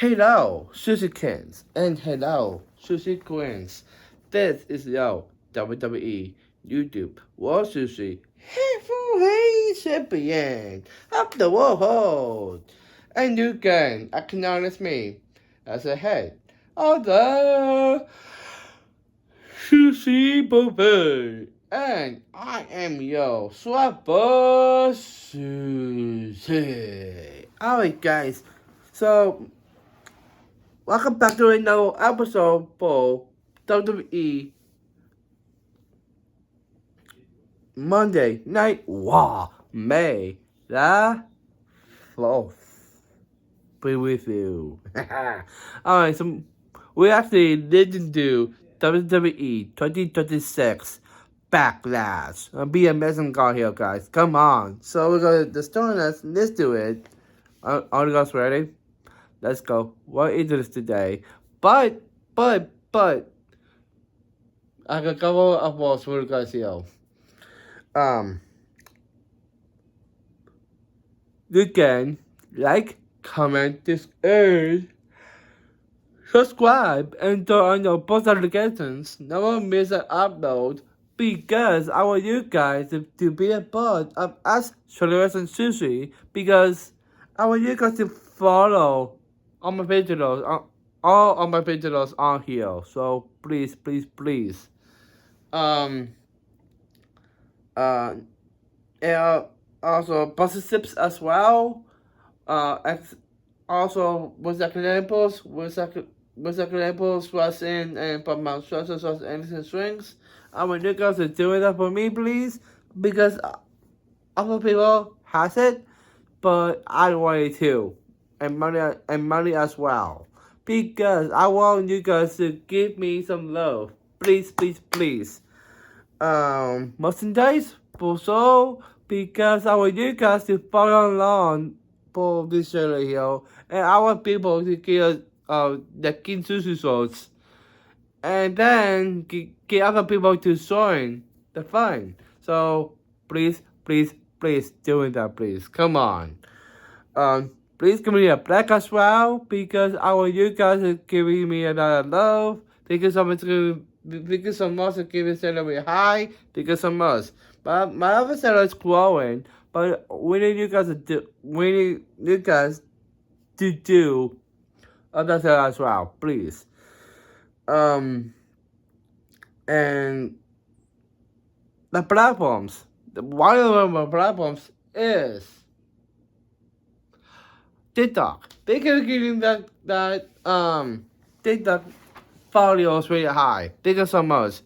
Hello, Sushi Kings, and hello, Sushi Queens. This is your WWE YouTube World Sushi Heavyweight Champion of the world. And you can acknowledge me as a head of the Sushi Buffet. And I am your Swapper Sushi. Alright, guys. So, welcome back to another episode for WWE Monday Night Raw, May the 4th. Be with you. Alright, so we actually didn't do WWE 2026 Backlash. I'll be a messing call here, guys. Come on. So we're gonna start us. Let's do it. Are you guys ready? Let's go. What is this today? But, I got a couple of words for you guys here. You can like, comment, subscribe, and turn on your post notifications. Never miss an upload because I want you guys to be a part of us, Celebration Sushi, because I want you guys to follow all my pages. All of my pages are here. So please. And also participates as well. Also with examples was in and from my sources of anything strings. I want you guys to do that for me, please, because other people has it, but I want it too, and money as well, because I want you guys to give me some love, please. Merchandise for so, because I want you guys to follow along for this channel here, and I want people to get the King Sushi Shorts, and then get other people to join the fun. So please doing that, please. Come on. Please give me a black as well, because I want you guys to give me another love. Thank you so much for giving Celebrate High. Thank you so much. But my other channel is growing, but we need you guys to do other channel as well, please. And the platforms. One of my platforms is TikTok. They can give that TikTok followers really high. Thank you so much.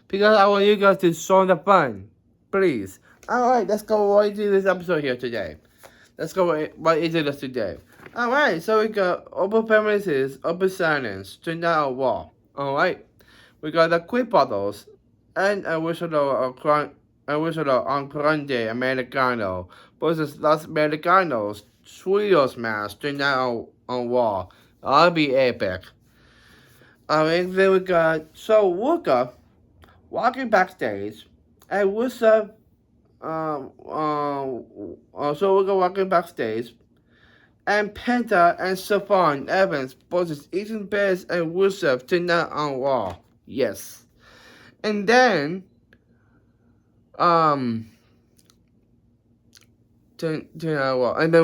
Because I want you guys to join the fun. Please. Alright, let's go right into this episode here today. Alright, so we got open premises, open silence, turn down a wall. Alright. We got the quick bottles and a whistle on Grande Americano versus Los Americanos, Sweetos match, turn down on wall. I'll be epic. Then we got Wooka walking backstage, and Woosa Wooka walking backstage, and Penta and Savon Evans versus Ethan Bates and Rusev tonight on Raw. Yes. And then and then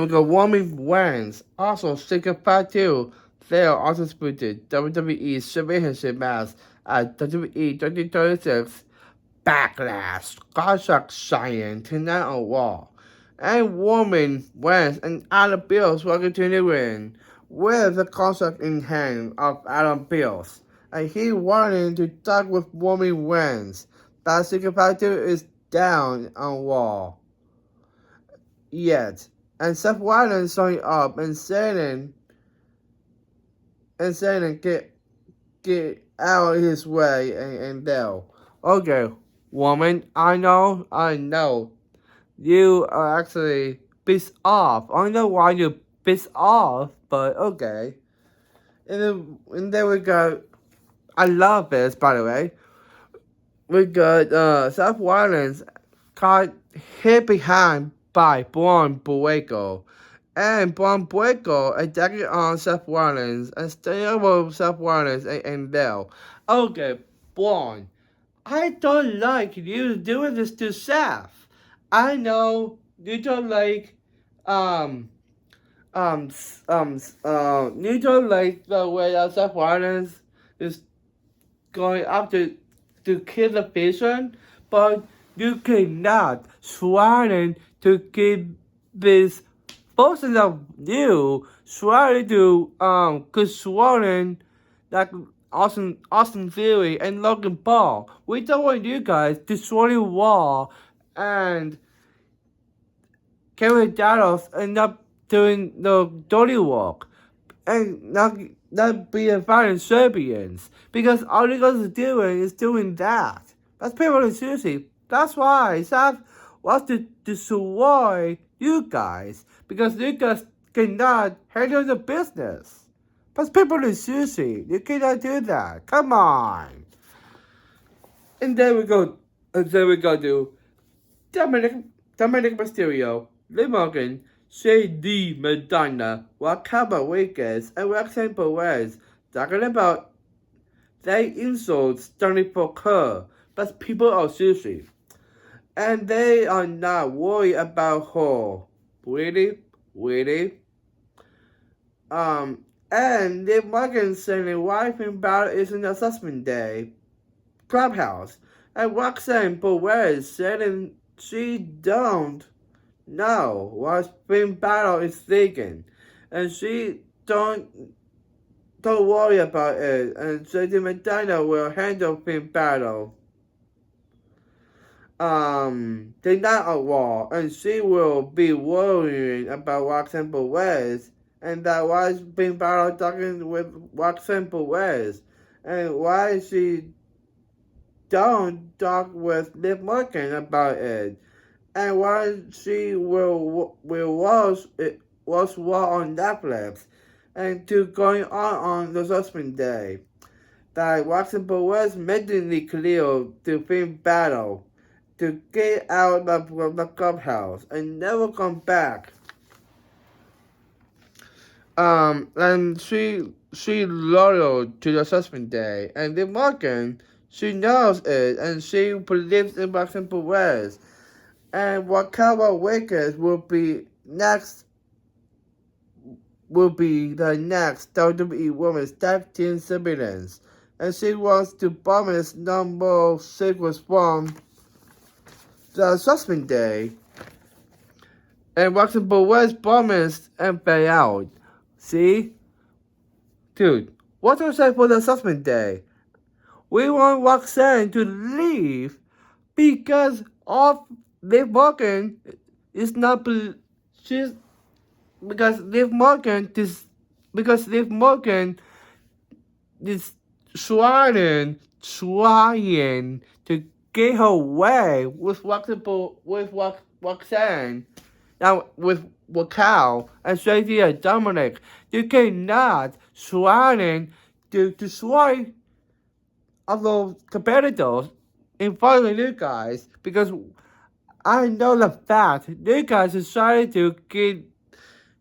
we got Roman Reigns, also Secret Fight 2. They are also disputed WWE Championship match at WWE 2026 Backlash. Contract signing tonight on Raw. And Roman Reigns and Adam Pearce will continue win with the contract in hand of Adam Pearce. And he wanted to talk with Roman Reigns. That Secret Fight 2 is down on Raw. Yet. And Seth Rollins showing up and saying get out of his way and there. Okay, woman, I know. You are actually pissed off. I don't know why you're pissed off, but okay. And then we got, I love this, by the way. We got Seth Rollins caught hit behind by Braun Breaker. and Bon Puerco attacking on Seth Rollins and staying over Seth Rollins and Dell. Okay, Bon, I don't like you doing this to Seth. I know you don't like um you don't like the way that Seth Rollins is going after to kill the patient, but you cannot swearing to keep this person of you swearing to cause swearing like Austin Theory and Logan Paul. We don't want you guys to swear Wall and Kevin Dallas end up doing the dirty work and not being fighting Serbians because all you guys are doing is doing that. That's pretty much seriously. That's why Seth wants to destroy you guys because you guys cannot handle the business. That's people in seriously. You cannot do that. Come on. And then we go to Dominic Mysterio, Liv Morgan, Shady Madonna, Raquel Rodriguez, and Roxanne Perez talking about they insult Jennifer Kerr, but people are seriously. And they are not worried about her. Really? And Liv Morgan saying why Finn Balor is an assessment day. Clubhouse. And Roxanne Perez saying she don't know what Finn Balor is thinking, and she don't worry about it, and Shady Madonna will handle Finn Balor. They're not a war, and she will be worrying about Roxanne Perez, and that why Finn Balor talking with Roxanne Perez, and why she don't talk with Liv Morgan about it. And why she will watch Raw on Netflix, and to going on the Judgment Day, that Roxanne Perez made it clear to Finn Balor to get out of the clubhouse and never come back. And she loyal to the Judgment Day, and Liv Morgan, she knows it, and she believes in Roxanne Perez. And Raquel Rodriguez will be the next WWE Women's Tag Team Champions, and she wants to promise no more secrets from the Judgment Day. And Roxanne Perez promised and pay out. See? Dude, what do I say for the Judgment Day? We want Roxanne to leave because of Liv Morgan is not she's because Liv Morgan is trying to get her way with Roxanne, now with Raquel and Shady and Dominic. You cannot trying to destroy other competitors in front of you guys because I know the fact you guys decided to get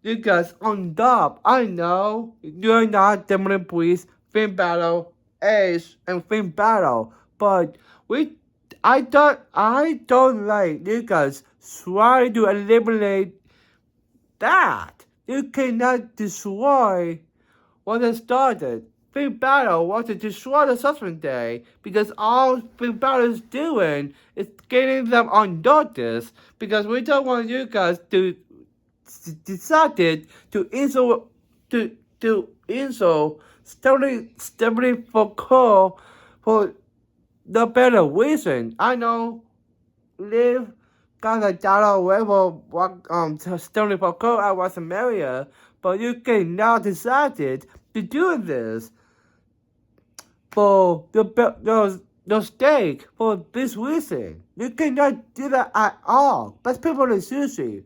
you guys on top. I know you're not Demon Priest, Finn Balor, Ace, and Finn Balor, but I don't like you guys try to eliminate that. You cannot destroy what has started. Finn Balor wants to destroy the Judgment Day because all Finn Balor is doing is getting them on notice because we don't want you guys to decided to insult Stephanie Foucault for the better reason. I know Liv got a dollar away for Stephanie Foucault at WrestleMania, but you cannot decided to do this for the stake for this reason. You cannot do that at all. That's people in sushi.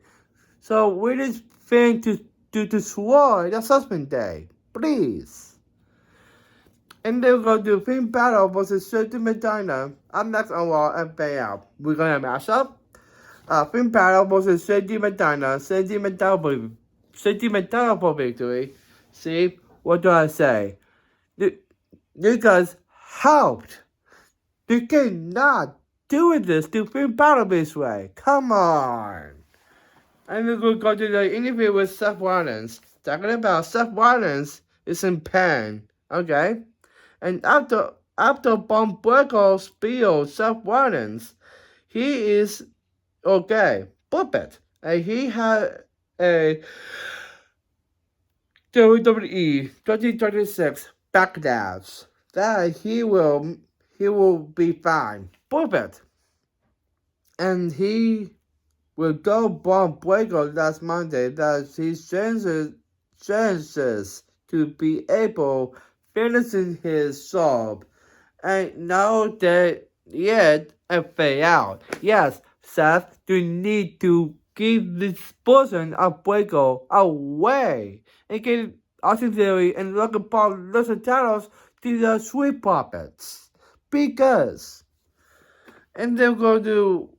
So we just think to destroy the Judgment Day, please. And then we're going to do Finn Balor versus Shady Madonna. I'm next on Raw and Payout. We're gonna mash up Finn Balor versus Shady Madonna. Shady Madonna sentimental for victory. See, what do I say? Lucas helped. You cannot do this to feel battle this way. Come on. And we're going to go to the interview with Seth Rollins. Talking about Seth Rollins is in pain. Okay? And after Von Breakker spilled Seth Rollins, he is okay. Puppet. And he had a WWE 2026 backlash that he will be fine. Puppet. And he will go Von Breakker last Monday that his chances to be able finishing his job and now that yet a fail. Yes, Seth, you need to give this portion of Breakker away and give Austin Theory and Logan Paul Los Titles to the Sweet Puppets. Because and they're going to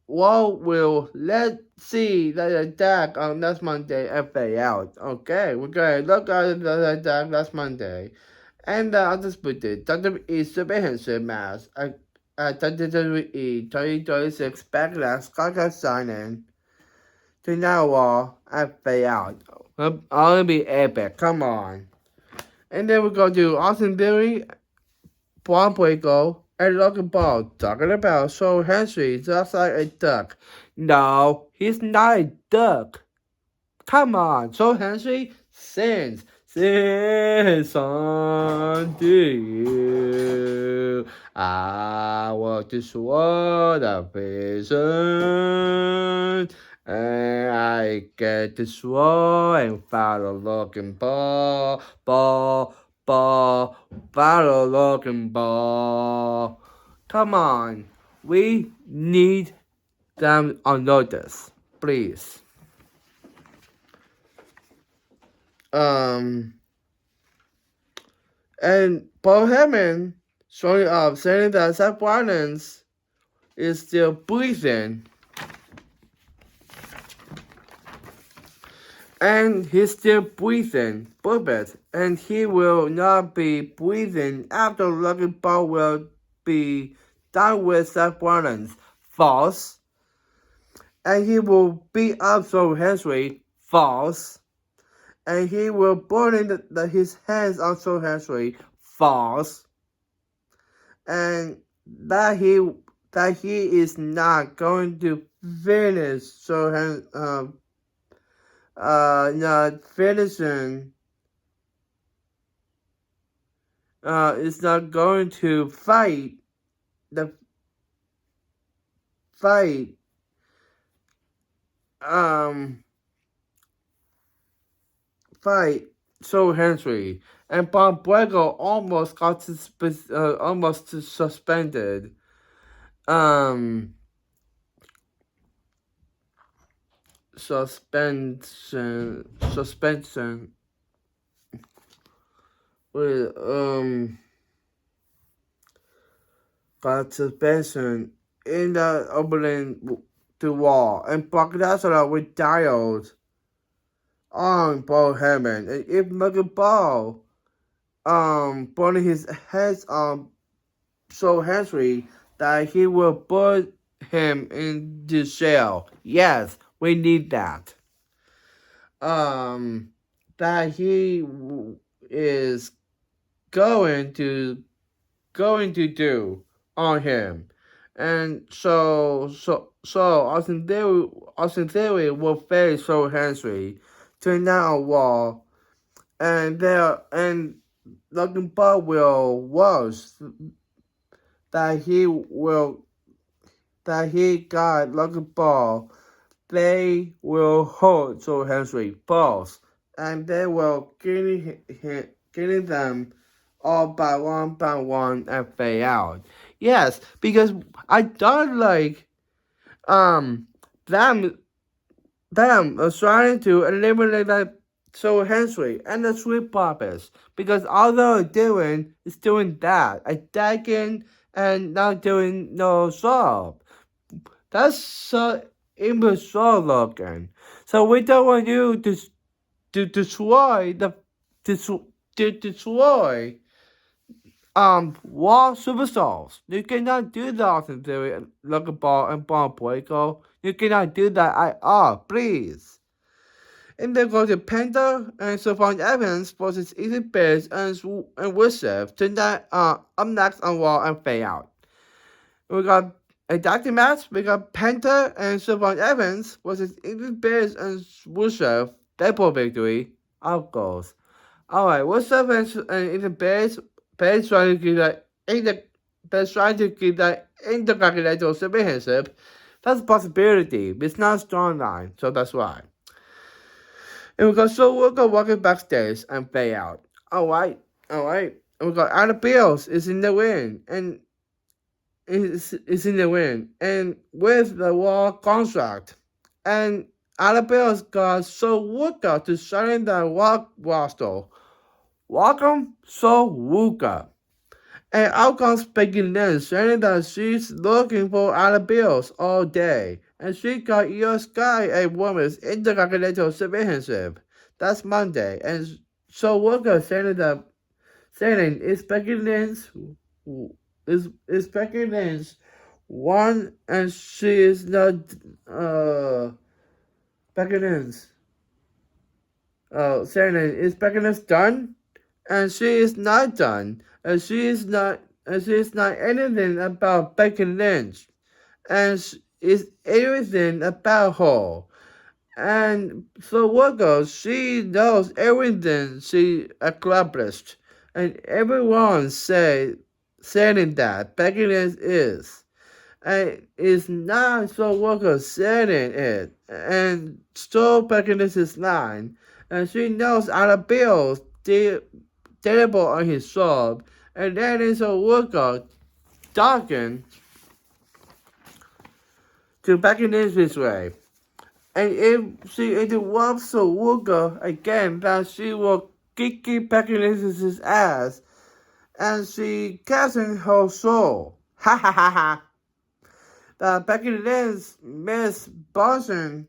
let's see the attack on last Monday FA out. Okay, we're going to look at the attack last Monday. And the undisputed WWE Superhuman match at WWE 2026 Backlash contract signing to now FA out. I'll be epic, come on. And then we're going to do Austin Theory, Von Breakker, and Logan Paul talking about Joe Hendry just like a duck. No, he's not a duck. Come on, Joe Hendry sings on to you. I want to sword a vision. And I get to sword and follow Logan Paul. Follow Logan Paul. Come on, we need them on notice, please. And Paul Heyman showing up saying that Seth Rollins is still breathing. And he's still breathing, Puppet, and he will not be breathing after Logan Paul will be done with Seth Rollins. False. And he will beat up Joe Hendry. False. And he will burn his hands on Joe Hendry. False. And that he is not going to finish Joe Hendry. Not finishing. Is not going to fight Joe Hendry, and Von Breakker almost got suspended. Suspension with got suspension in the opening to wall, and Brock Lesnar retired on Paul Heyman. And if Logan Paul putting his hands on Joe Hendry, that he will put him in the jail. Yes, we need that. That he is going to do on him. And so Austin Theory will face Joe Hendry to now a wall, and Logan Paul will watch that he got Logan Paul. They will hold Joe Hendry balls, and they will getting them all by one and fade out. Yes, because I don't like them trying to eliminate that Joe Hendry and the Sweet Puppets, because all they're doing is doing that, attacking and not doing no job. That's so immature looking. So we don't want you to destroy to destroy War Superstars. You cannot do that in theory, Logan Ball and Bomb Breaker. You cannot do that at all, please. And then go to Panda and Savon Evans versus Ethan Bears and Rusev tonight. Up next on Raw and Fade Out. We got a doctor match. We got Penta and Savon Evans versus Ethan Bears and Rusev. Double victory. Of course. Alright, Rusev and Ethan Bears trying to get that Bears trying to get that intercontinental championship. That's a possibility, but it's not a strong line, so that's why. And we got So Worker walking backstage and Fade Out. Alright. And we got Adam Bills is in the win. And is in the win. And with the Raw contract. And Adam Bills got So Worker to sign the Raw roster. Welcome, So Worker. And out comes Becky Lynch saying that she's looking for Adam Bills all day. And she got Io Sky a women's intercontinental championship. That's Monday. And So Worker saying it's Becky Lynch is Becky Lynch won and she is not Becky Lynch. Saying is Becky Lynch done? And she is not done. And she is not anything about Becky Lynch. And is everything about her. And so what goes, she knows everything she accomplished. And everyone saying that Becky Lynch is. And it's not so Walker saying it. And so Becky Lynch is lying. And she knows Adam Bills terrible on his job. And then it's a worker talking to Becky Lynch this way. And if she interrupts the worker again, that she will kick Becky Lynch's ass. And she catching her soul. Ha ha ha ha. That Becky Lynch miss buzzing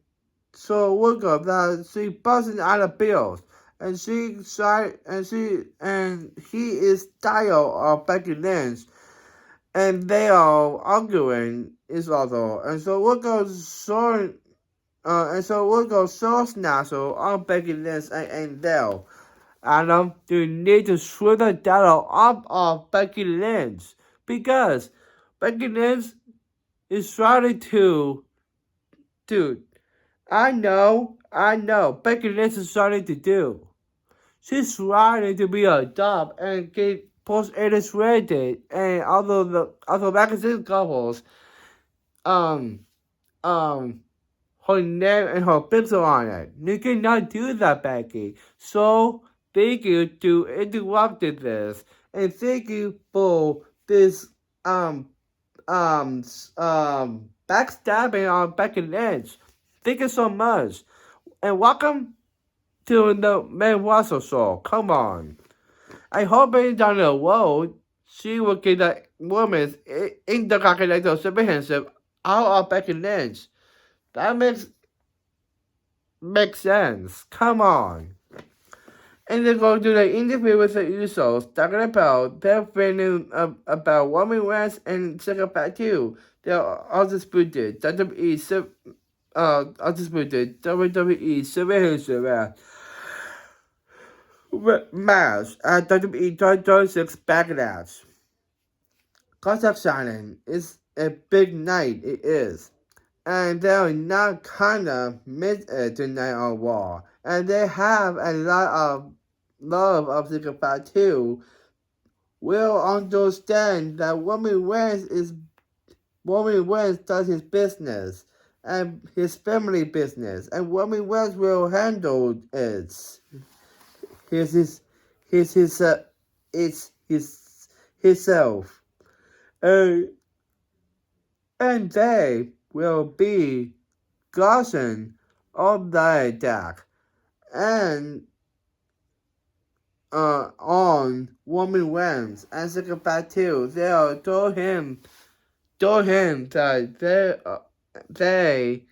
so worker that she buzzing out of Bills. And he is tired of Becky Lynch. And they are arguing each other. And so we'll go short snazzle on Becky Lynch and Dale. Adam, you need to switch the data up of Becky Lynch. Because Becky Lynch is trying to... Dude, I know. Becky Lynch is trying to do. She's trying to be a top and get post illustrated and other magazine covers her name and her picture on it. You cannot do that, Becky. So thank you to interrupted this. And thank you for this backstabbing on Becky Lynch. Thank you so much. And welcome to the main Russell show. Come on. I hope down the road she will get the women's intercontinental championship out of Becky Lynch. That makes sense. Come on. And they go to the interview with the Usos, talking about their feeling about Roman Reigns and Second Fact 2. They're undisputed. WWE Championship match at WWE 2026 Backlash. Contract signing is a big night, it is. And they're not kinda miss it tonight on Raw. And they have a lot of love of Second Fact 2. Will understand that Roman Reigns does his business and his family business, and Roman Reigns will handle it. Himself. And they will be gushing on the attack and on Roman Reigns and Second Fact 2. They'll told him that they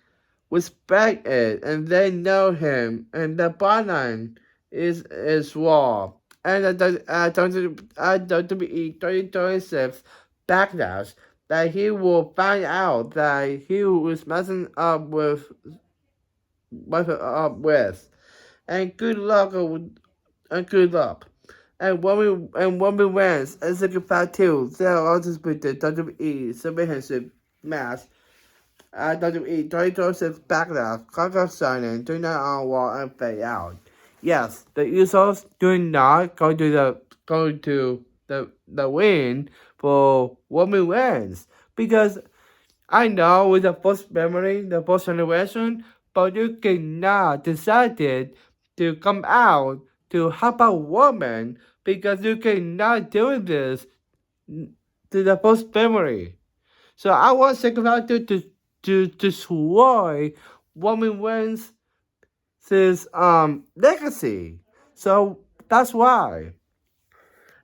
respect it, and they know him, and the bottom is raw. And WWE 2026 backlash that he will find out that he was messing up with. And good luck and good luck. And Roman Reigns and Second Fight 2, they are also with the WWE Championship match WWE 2026 Backlash, contract signing, do not on Raw and fade out. Yes, the Usos do not go to the win for Roman Reigns because I know with the first memory, the first generation, but you cannot decided to come out to help a woman because you cannot do this to the first memory. So I want Second Round to destroy Roman Reigns' legacy. So that's why.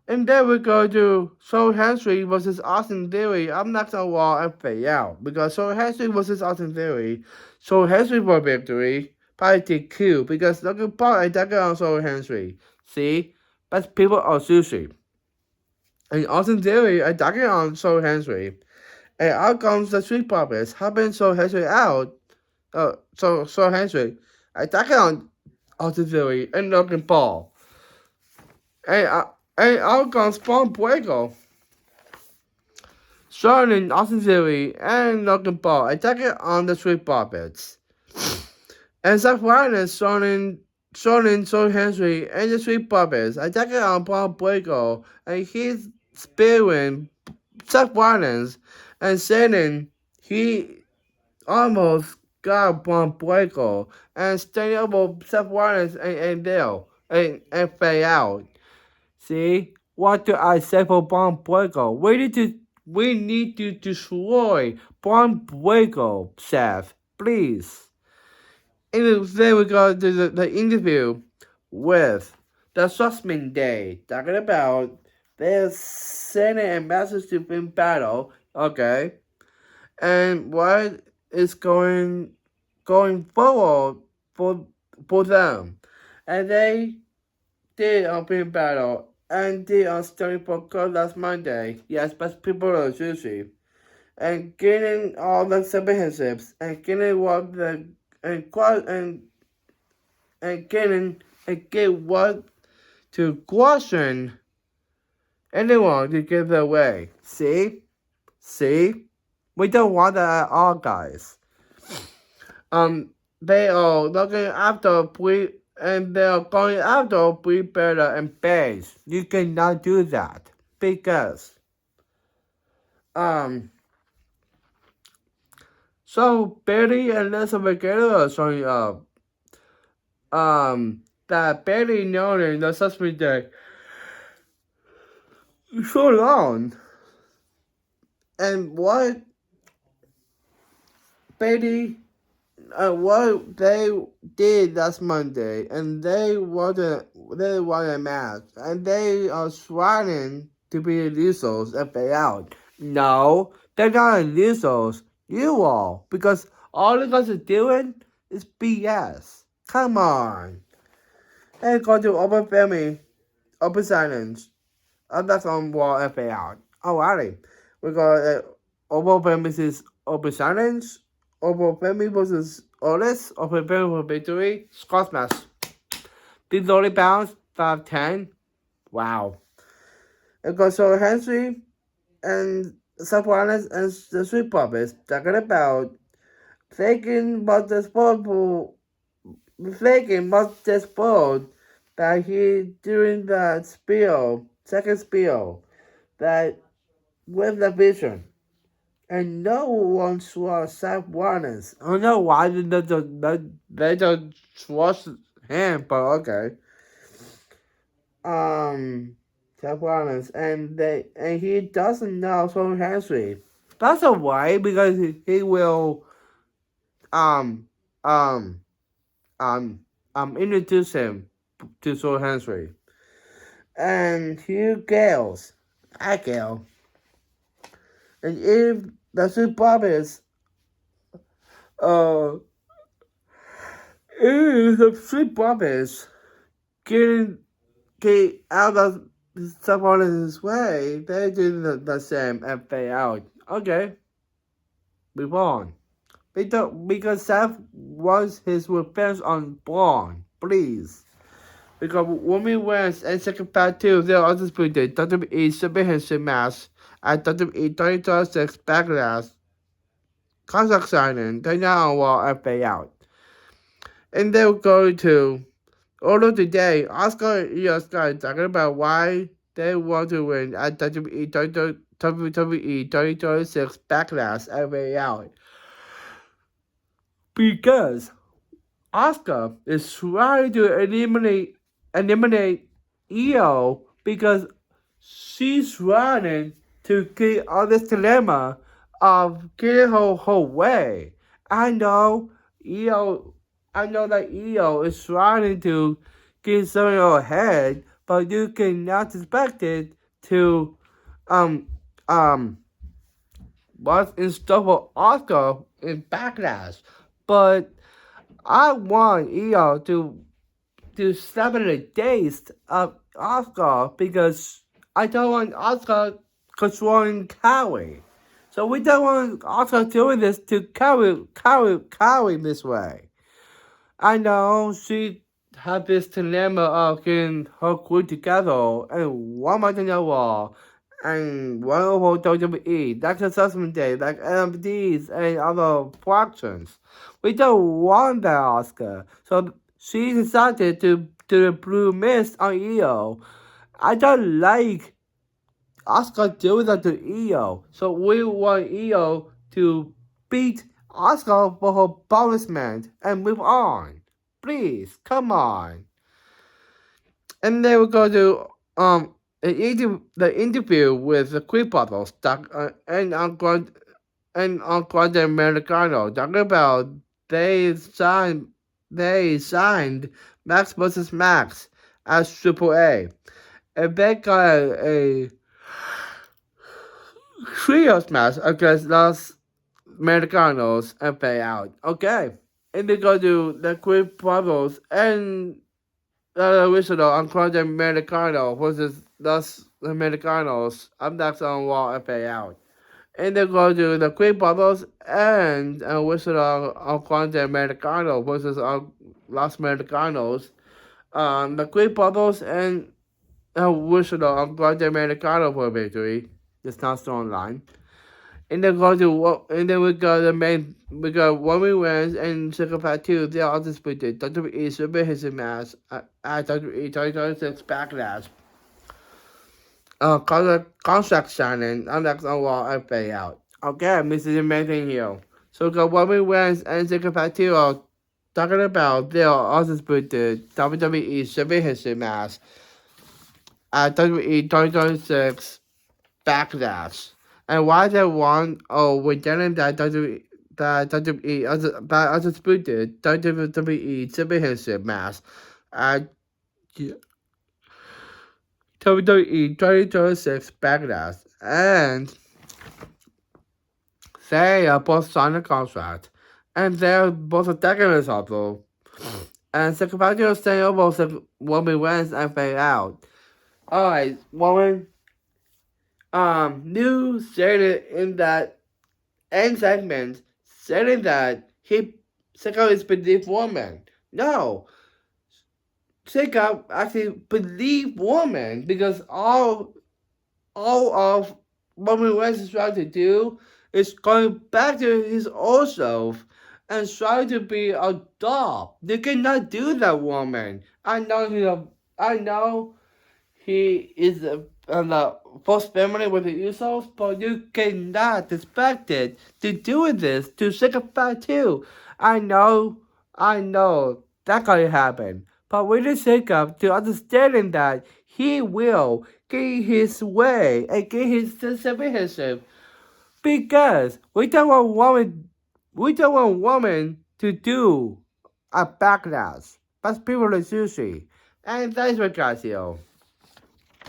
And then we go to Soul Henry versus Austin Theory. I'm not gonna wall and fade out because Soul Henry versus Austin Theory. Soul Henry for victory. Probably DQ because Logan Paul attacked on Soul Henry. See? But people are sushi. And Austin Theory attacking on Soul Henry. And out comes the Street Profits, helping Soul Henry out. Soul Henry attacking on Austin Theory and Logan Paul. And out comes Spawn Fuego, showing Austin Theory and Logan Paul attacking on the Street Profits. And Seth Rollins showing Soul Henry and the Street Profits attacking on Paul Fuego, and he's spearing Seth Rollins and saying he almost got Paul Fuego and standing over Seth Rollins and Dale and fade out. See, what do I say for Bon Fuego? We need to destroy Bon Fuego, Seth, please. And then we go to the interview with the Sussman Day, talking about their Senate and Massachusetts battle, okay, and what is going forward for them, and they did open battle and did on starting for club last Monday. Yes, but people are sushi. And getting all the championships and getting what the and get what to question anyone to give it away. See? We don't want that at all, guys. They are looking after and they're going after Brie Bella and Baze. You cannot do that because so Betty and Elizabeth Taylor are showing up. That Betty knowing the suspect day so long. And what Betty what they did last Monday, and they won a match, and they are trying to be Usos if they out. No, they're not Usos. You are, because all you guys are doing is BS. Come on. And go to Open Family, Open Silence. I'm not on Wall if they out. Alrighty, we got Open Family's Open Silence. Over Family versus Otis, Open Family for victory, Scott Smash. These only pounds, 5'10". Wow. It goes so Henry and Seth Rollins and the Street Profits talking about faking but the sport that he during the second spiel, that with the vision. And no one saw Seth Rollins. I don't know why they don't trust him, but okay. Seth Rollins, and he doesn't know Soul Henry. That's alright because he will introduce him to Soul Henry. And Hugh Gales, Gale. And if the Street Profits Ew, the three brothers get out of someone his way. They do the same and fade out. Okay, move on. Because Seth wants his revenge on Braun. Please. Because Women wins and second part 2, they're undisputed. WWE submission match at WWE 2026 Backlash. Contract signing, turn down on Raw and fade out. And they will go to although today, Oscar and Io Sky talking about why they want to win at WWE 2026 Backlash and fade out. Because Oscar is trying to eliminate Io because she's running to get on this dilemma of getting her way. I know that Io is trying to get some in her head, but you cannot expect it to what's in store for Oscar in Backlash. But I want Io to step in the taste of Oscar because I don't want Oscar controlling Cowie. So we don't want Oscar doing this to Cowie this way. I know she had this dilemma of getting her group together and one month in a row and one over WWE, like Assessment Day, like NFTs and other productions. We don't want that Oscar. So she decided to do the Blue Mist on Io. I don't like Oscar doing that to Io. So we want Io to beat Oscar for her punishment and move on. Please, come on. And then we go to the interview with the Creep Bottles and Uncle Americano talking about they signed Max vs. Max as AAA. And they got a trios match against Los Americanos and pay out. Okay. And they go to the Creep Bottles and original Uncle Americano versus Los Americanos. I'm next on Raw and pay out. And they go to the Creep Brothers and original Uncle Americano versus Los Americanos. The Creep Brothers and original Uncle Americano for victory. It's not still online. And then we got Women wins and Second Part 2. They are disputed. WWE Super his match at WWE 2026 Backlash. Contract signing. I'm next on Raw and pay out. Okay, this is amazing here. So we got Women wins and Second Part 2 are talking about they are undisputed WWE Super his match at WWE 2026 Backlash. And why they won we're getting that WWE undisputed WWE Championship match at WWE 2026 Backlash, and they are both signed a contract, and they're both attacking each other. And Second Party is staying over so Woman wins and fade out. Alright, Woman. New stated in that end segment, saying that Sicko is believe woman. No, Sicko actually believe woman because all of Roman Reigns is trying to do is going back to his old self and trying to be a doll. You cannot do that, woman. I know he is the first family with the Usos, but you cannot expect it to do this to Second Part 2. I know that can happen, but we need Jacob to understanding that he will get his way and get his submission because we don't want women to do a backlash. That's people like sushi. And that's what guys here.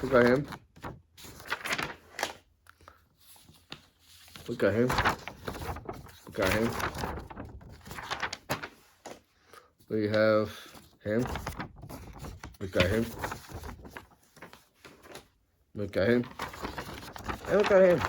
We got him. We got him. We got him. We have him. We got him. We got him. And we got him.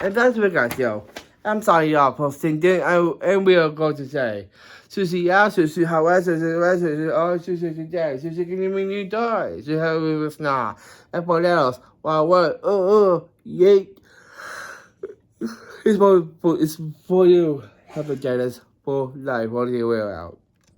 And that's what we got, yo. I'm sorry, y'all, for thinking. And we are going to say, Susie, yeah, Susie, how is it? Oh, Susie, today. Susie, can you mean you die? Susie, how is it now? And what else? Well, what? Yay. It's for you. Have a jealous for life. What do you wear out?